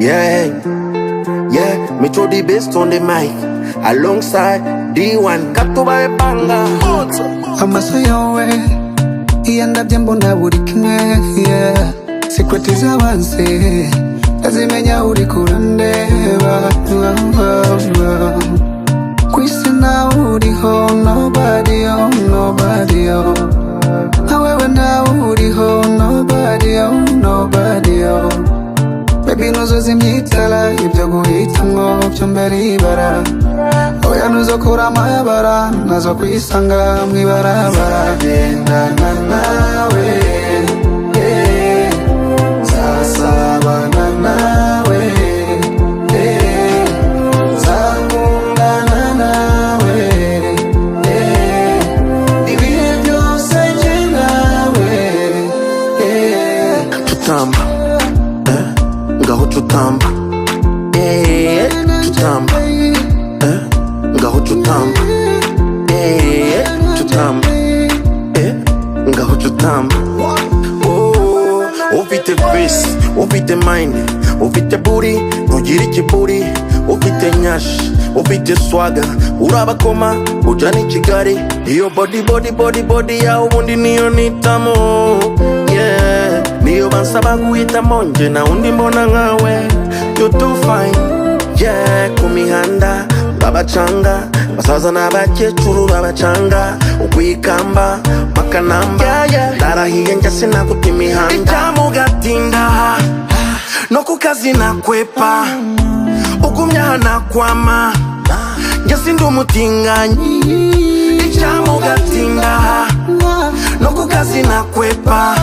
Yeah, yeah, me throw the best on the mic alongside D1 Katuba Banga. Amaso yawe iyandabye mbona buri kimwe, yeah. Secret z'abanse azimenya uri kurandeba, kwisi nawe uriho, nobody, oh, nobody, oh. However nawe uriho, nobody, oh, nobody, oh. Baby nuzoza imyitala ibyo guhitamwo byo mbere ibara, oya nuzokura amabara nazo kwisanga mwibarabara. Gendana nawe, nzasabana nawe, nzakundana nawe, ibihe byose njye nawe. Cutamba, ngaho Cutamba, Cutamba, ngaho Cutamba, Cutamba, ngaho Cutamba. Ufite face, ufite mind, ufite booty, ntugire ikiburi, ufite nyash, ufite swagger, urabakoma ujana i Kigali, iyo body yawe ubundi niyo nitamo, yeah. Niyo bansaba guhitamo nje na undi mbona nkawe, you too fine, yeah. Ku mihanda babacanga, basaza n'abakecuru babacanga, ukwikamba makanamba, ndarahiye njya sinaguta imihanda, icyamugatinda no ku kazi nakwepa, ugumye aha nakwama njya sindi umutinganyi, icyamugatinda no ku kazi nakwepa,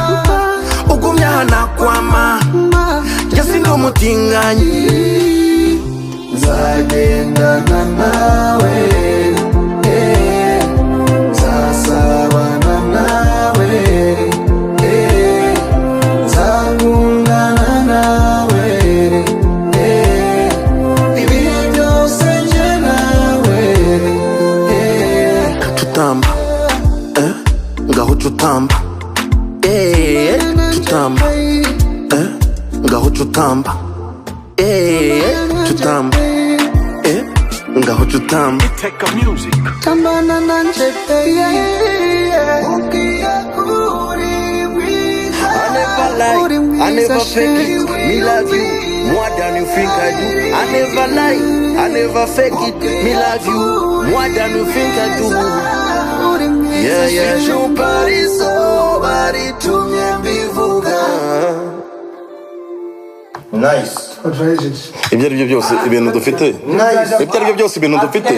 ugumye aha nakwama njya sindi umutinganyi. Nzagendana nawe, nzasabana nawe, nzakundana nawe, ibihe byose njye nawe. Cutamba, ngaho Cutamba, Cutamba, ngaho Cutamba, Cutamba, ngaho Cutamba. Tambana nanje ukiya kuri mwiza, I never fake it, me love you more than you think I do. I never lie, I never fake it, me love you more than you think I do. Yeah, yeah, Shupari so bari tumye mbivuga. Nice. Ibyo ari byo byose ibintu dufite. Ibyo ari byo byose ibintu dufite.